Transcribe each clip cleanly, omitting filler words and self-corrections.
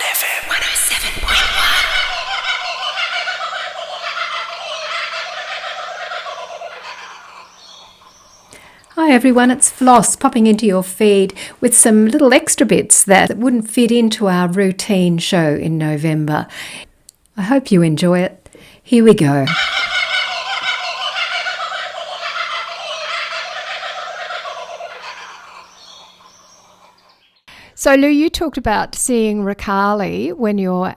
FM 107.1. Hi everyone, it's Floss popping into your feed with some little extra bits that wouldn't fit into our routine show in November. I hope you enjoy it. Here we go. So Lou, you talked about seeing racali when you're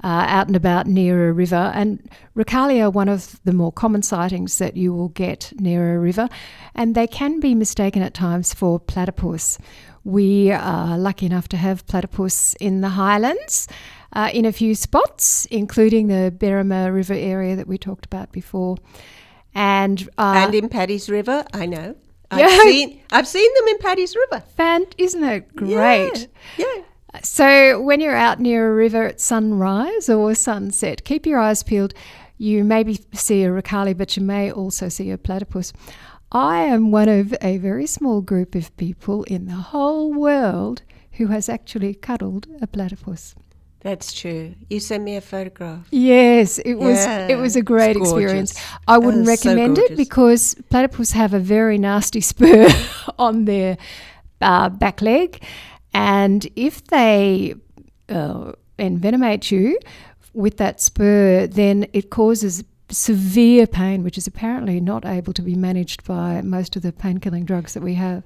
out and about near a river, and racali are one of the more common sightings that you will get near a river, and they can be mistaken at times for platypus. We are lucky enough to have platypus in the highlands in a few spots, including the Berrima River area that we talked about before. And in Paddy's River, I know. I've seen them in Paddy's River. Isn't it great? Yeah. So when you're out near a river at sunrise or sunset, keep your eyes peeled. You maybe see a racali, but you may also see a platypus. I am one of a very small group of people in the whole world who has actually cuddled a platypus. That's true. You sent me a photograph. Yes, it was a great experience. I wouldn't recommend it because platypus have a very nasty spur on their back leg, and if they envenomate you with that spur, then it causes severe pain, which is apparently not able to be managed by most of the pain-killing drugs that we have,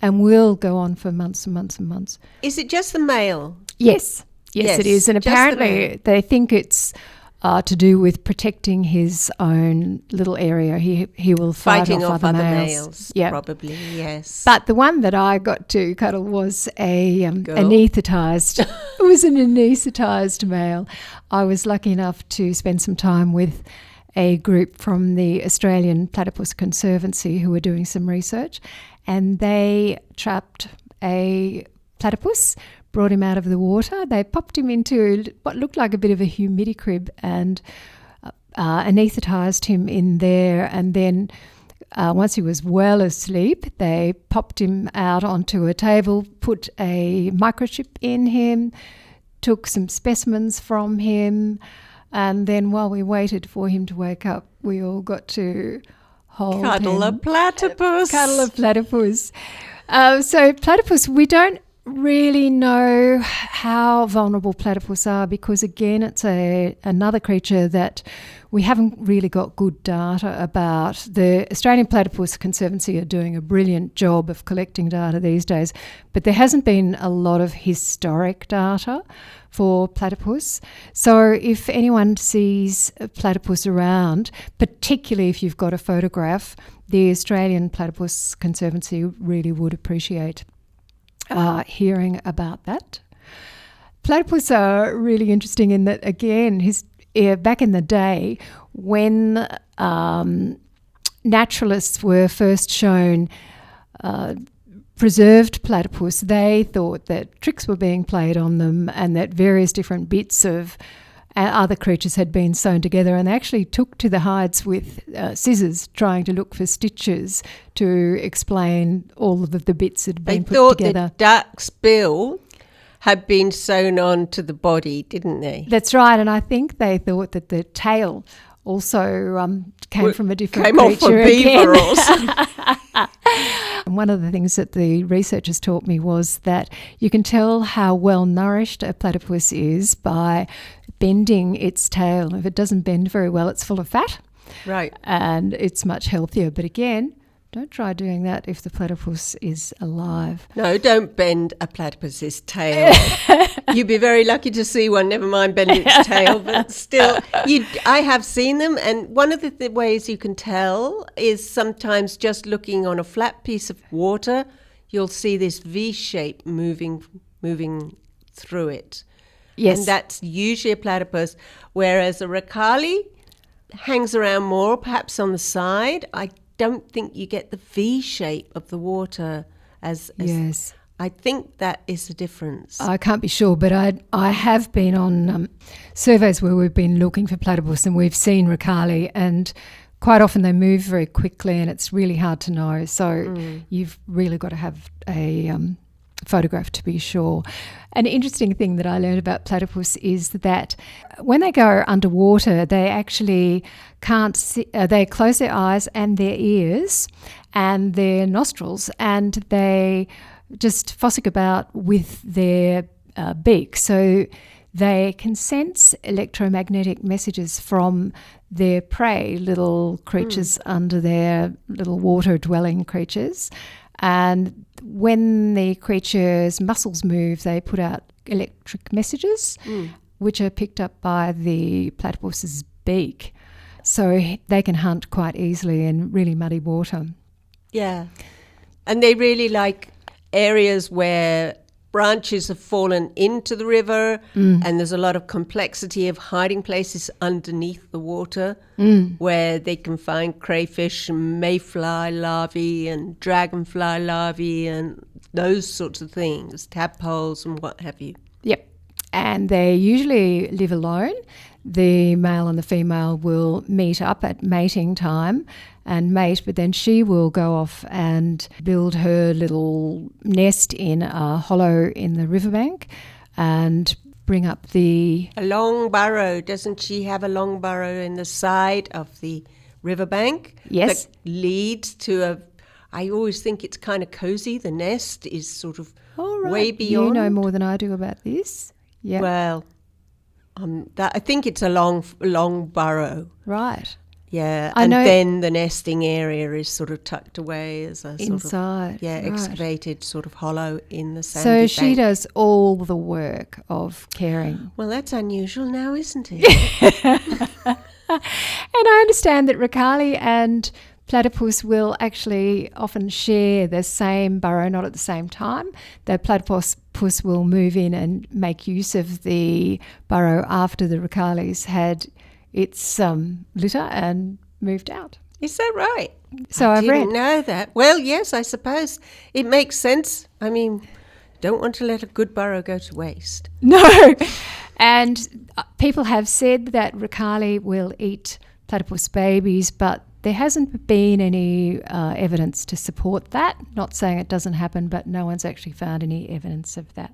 and will go on for months and months and months. Is it just the male? Yes, it is. And apparently they think it's to do with protecting his own little area. He will fighting off other males. Yeah. Probably, yes. But the one that I got to cuddle was anaesthetised. It was an anaesthetised male. I was lucky enough to spend some time with a group from the Australian Platypus Conservancy who were doing some research, and they trapped a platypus, brought him out of the water. They popped him into what looked like a bit of a humidity crib and anaesthetised him in there. And then once he was well asleep, they popped him out onto a table, put a microchip in him, took some specimens from him, and then while we waited for him to wake up, we all got to cuddle a platypus. So platypus, we don't really know how vulnerable platypus are because, again, it's another creature that we haven't really got good data about. The Australian Platypus Conservancy are doing a brilliant job of collecting data these days, but there hasn't been a lot of historic data for platypus. So if anyone sees a platypus around, particularly if you've got a photograph, the Australian Platypus Conservancy really would appreciate hearing about that. Platypus are really interesting in that, again, back in the day when naturalists were first shown preserved platypus, they thought that tricks were being played on them and that various different bits of other creatures had been sewn together, and they actually took to the hides with scissors trying to look for stitches to explain all of the bits that had been put together. They thought the duck's bill had been sewn on to the body, didn't they? That's right, and I think they thought that the tail also came from a different creature. Came off a beaver or something. And one of the things that the researchers taught me was that you can tell how well nourished a platypus is by bending its tail. If it doesn't bend very well, it's full of fat. Right. And it's much healthier. But again, don't try doing that if the platypus is alive. No, don't bend a platypus's tail. You'd be very lucky to see one, never mind bend its tail. But still, I have seen them. And one of the ways you can tell is sometimes just looking on a flat piece of water, you'll see this V shape moving through it. Yes. And that's usually a platypus, whereas a racali hangs around more, perhaps on the side. I don't think you get the V shape of the water as yes. I think that is the difference. I can't be sure, but I have been on surveys where we've been looking for platypus and we've seen racali, and quite often they move very quickly and it's really hard to know. So you've really got to have a photograph, to be sure. An interesting thing that I learned about platypus is that when they go underwater, they actually can't see, they close their eyes and their ears and their nostrils, and they just fossick about with their beak. So they can sense electromagnetic messages from their prey, little creatures under their little water-dwelling creatures. And when the creature's muscles move, they put out electric messages, which are picked up by the platypus's beak. So they can hunt quite easily in really muddy water. Yeah. And they really like areas where branches have fallen into the river and there's a lot of complexity of hiding places underneath the water where they can find crayfish and mayfly larvae and dragonfly larvae and those sorts of things, tadpoles and what have you. Yep. And they usually live alone. The male and the female will meet up at mating time and mate, but then she will go off and build her little nest in a hollow in the riverbank and bring up A long burrow. Doesn't she have a long burrow in the side of the riverbank? Yes. That leads to I always think it's kind of cozy. The nest is sort of way beyond. You know more than I do about this. Yeah. Well, I think it's a long burrow. Right. Yeah, I and know then the nesting area is sort of tucked away as a inside. right. Excavated sort of hollow in the sandy So bank. she does all the work of caring. Well, that's unusual now, isn't it? And I understand that Ricali and platypus will actually often share the same burrow, not at the same time. The platypus will move in and make use of the burrow after the Ricali's had its litter and moved out. Is that right? So I've read. Didn't know that. Well, yes, I suppose it makes sense. I mean, don't want to let a good burrow go to waste. No. And people have said that Ricali will eat platypus babies, but there hasn't been any evidence to support that. Not saying it doesn't happen, but no one's actually found any evidence of that.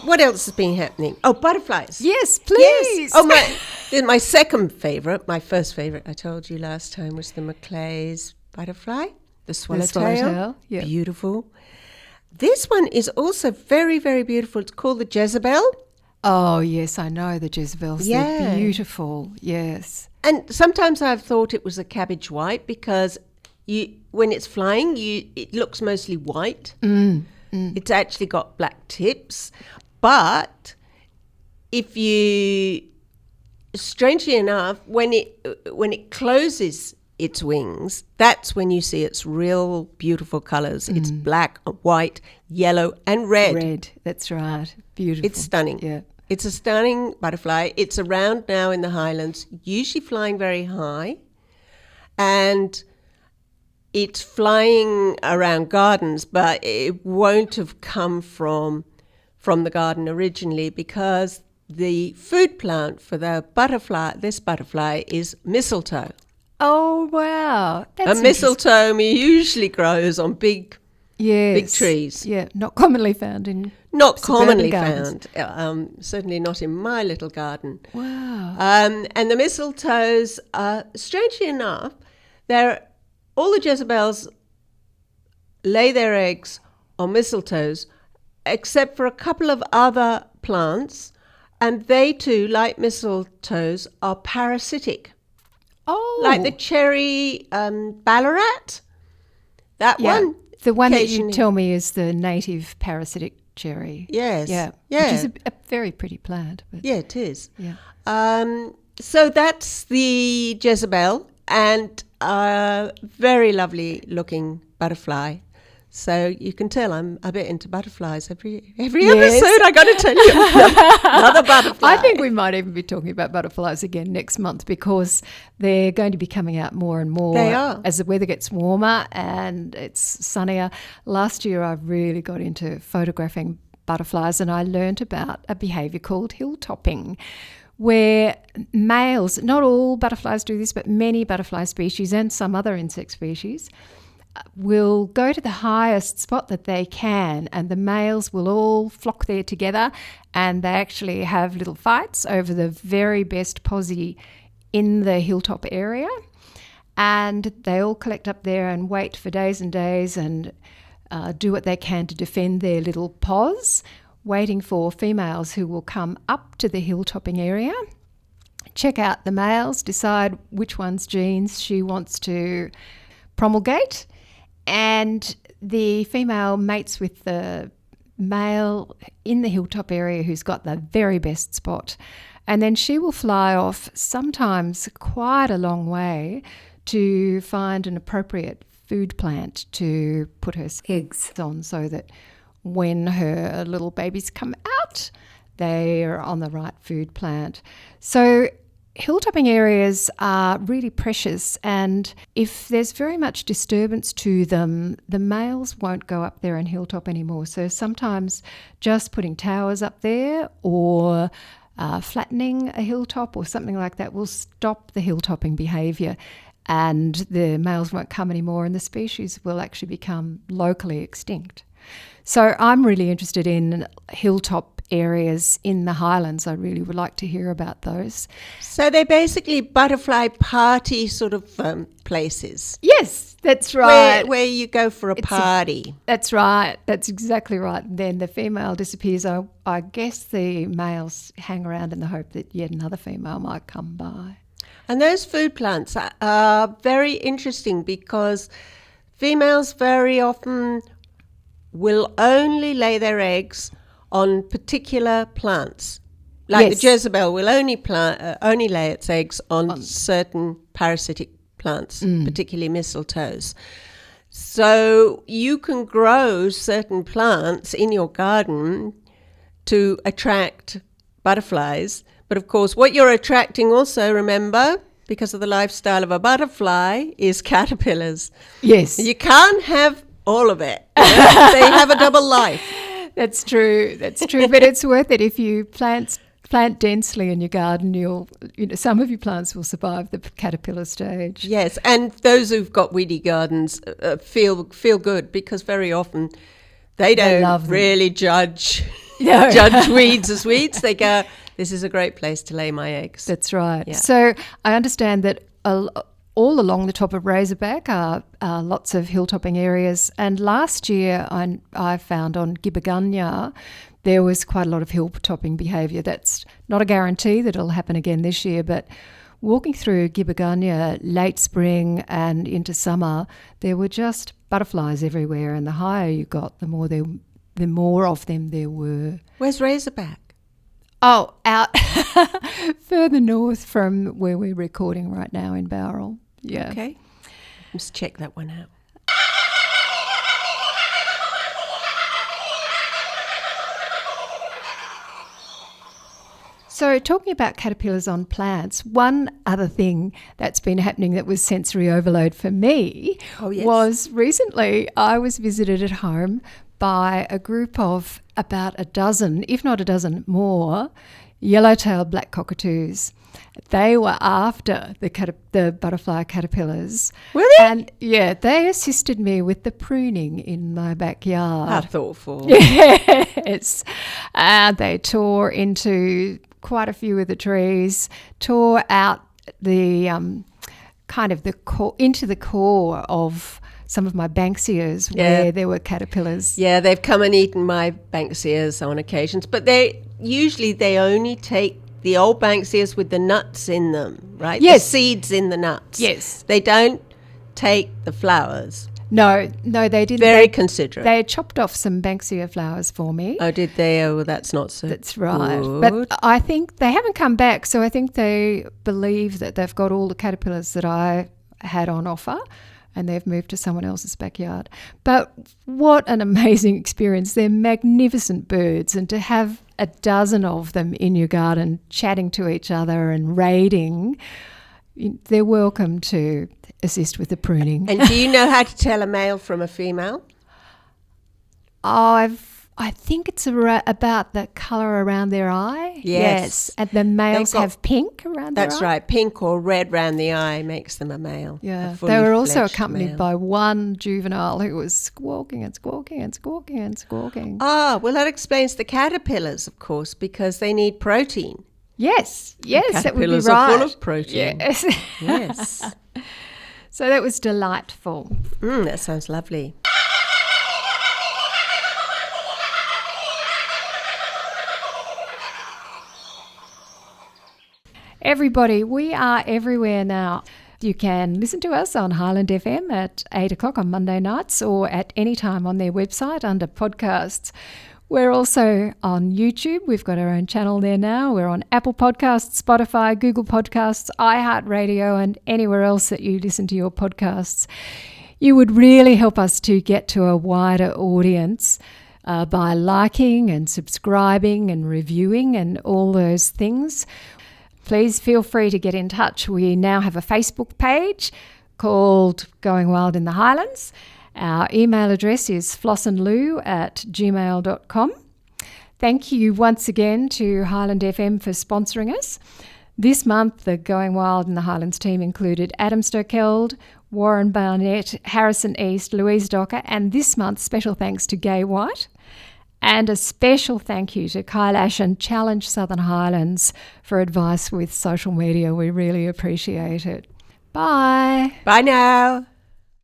What else has been happening? Oh, butterflies. Yes, please. Yes. Oh, my second favourite, my first favourite, I told you last time, was the Maclay's butterfly, the swallowtail. Yeah. Beautiful. This one is also very, very beautiful. It's called the Jezabel. Oh, yes, I know the Jezabels. Yeah. They're beautiful, yes. And sometimes I've thought it was a cabbage white because when it's flying, it looks mostly white. It's actually got black tips. But if you, strangely enough, when it closes its wings, that's when you see its real beautiful colours. It's black, white, yellow and red. Red, that's right. Beautiful. It's stunning. Yeah. It's a stunning butterfly. It's around now in the Highlands, usually flying very high. And it's flying around gardens, but it won't have come from the garden originally because the food plant for this butterfly is mistletoe. Oh, wow. That's Mistletoe usually grows on big trees. Yeah, not commonly found in Not suburban commonly gardens. found, certainly not in my little garden. Wow. And the mistletoes, strangely enough, all the Jezabels lay their eggs on mistletoes, except for a couple of other plants, and they too, like mistletoes, are parasitic. Oh. Like the cherry ballarat, that one. The one that you occasionally- tell me is the native parasitic cherry. Yes. Yeah. Yeah. Which is a very pretty plant. But Yeah, it is. yeah. So that's the Jezabel, and a very lovely looking butterfly. So you can tell I'm a bit into butterflies. Every Yes. episode I got to tell you another butterfly. I think we might even be talking about butterflies again next month because they're going to be coming out more and more They are. as the weather gets warmer and it's sunnier. Last year I really got into photographing butterflies and I learnt about a behaviour called hilltopping, where males, not all butterflies do this, but many butterfly species and some other insect species, will go to the highest spot that they can, and the males will all flock there together, and they actually have little fights over the very best posie in the hilltop area, and they all collect up there and wait for days and days and do what they can to defend their little pos, waiting for females who will come up to the hilltopping area, check out the males, decide which one's genes she wants to promulgate, and the female mates with the male in the hilltop area who's got the very best spot. And then she will fly off, sometimes quite a long way, to find an appropriate food plant to put her eggs on, so that when her little babies come out, they are on the right food plant. So hilltopping areas are really precious, and if there's very much disturbance to them, the males won't go up there and hilltop anymore. So sometimes just putting towers up there or flattening a hilltop or something like that will stop the hilltopping behaviour, and the males won't come anymore, and the species will actually become locally extinct. So I'm really interested in hilltop areas in the highlands. I really would like to hear about those. So they're basically butterfly party sort of places. Yes, that's right. Where you go for a party. That's right. That's exactly right. And then the female disappears. I guess the males hang around in the hope that yet another female might come by. And those food plants are very interesting because females very often will only lay their eggs on particular plants. Like Yes. the Jezabel will only lay its eggs on certain parasitic plants, particularly mistletoes. So you can grow certain plants in your garden to attract butterflies. But of course, what you're attracting also, remember, because of the lifestyle of a butterfly, is caterpillars. Yes. You can't have all of it. You know? They have a double life. That's true. That's true. But it's worth it if you plant densely in your garden. Some of your plants will survive the caterpillar stage. Yes, and those who've got weedy gardens feel good because very often they don't really judge weeds as weeds. They go, this is a great place to lay my eggs. That's right. Yeah. So I understand that all along the top of Razorback are lots of hilltopping areas. And last year I found on Gibbergunya there was quite a lot of hilltopping behaviour. That's not a guarantee that it'll happen again this year, but walking through Gibbergunya late spring and into summer, there were just butterflies everywhere, and the higher you got, the more of them there were. Where's Razorback? Oh, out further north from where we're recording right now in Bowral. Yeah. Okay. Let's check that one out. So talking about caterpillars on plants, one other thing that's been happening that was sensory overload for me was recently I was visited at home by a group of about a dozen, if not a dozen more, yellow-tailed black-cockatoos. They were after the butterfly caterpillars. Really? And yeah, they assisted me with the pruning in my backyard. How thoughtful. Yes. They tore into quite a few of the trees, tore out the into the core of some of my banksias where there were caterpillars. Yeah, they've come and eaten my banksias on occasions, but they only take the old banksias with the nuts in them, right? Yes. The seeds in the nuts. Yes. They don't take the flowers. No, they didn't. Very considerate. They chopped off some banksia flowers for me. Oh, did they? Oh, well, that's not so That's right. good. But I think they haven't come back, so I think they believe that they've got all the caterpillars that I had on offer, and they've moved to someone else's backyard. But what an amazing experience. They're magnificent birds, and to have a dozen of them in your garden chatting to each other and raiding, they're welcome to assist with the pruning. And do you know how to tell a male from a female? I've I think it's about the colour around their eye. Yes. And the males have pink around their eye. That's right. Pink or red around the eye makes them a male. Yeah. A They were also fully-fledged accompanied male. by one juvenile who was squawking and squawking and squawking and squawking. Ah, well, that explains the caterpillars, of course, because they need protein. Yes, that would be Caterpillars right. are full of protein. Yes. Yes. So that was delightful. That sounds lovely. Everybody, we are everywhere now. You can listen to us on Highland FM at 8 o'clock on Monday nights or at any time on their website under podcasts. We're also on YouTube. We've got our own channel there now. We're on Apple Podcasts, Spotify, Google Podcasts, iHeartRadio, and anywhere else that you listen to your podcasts. You would really help us to get to a wider audience by liking and subscribing and reviewing and all those things. Please feel free to get in touch. We now have a Facebook page called Going Wild in the Highlands. Our email address is flossandlou@gmail.com. Thank you once again to Highland FM for sponsoring us. This month, the Going Wild in the Highlands team included Adam Stokeld, Warren Barnett, Harrison East, Louise Docker, and this month, special thanks to Gay White. And a special thank you to Kailash and Challenge Southern Highlands for advice with social media. We really appreciate it. Bye. Bye now.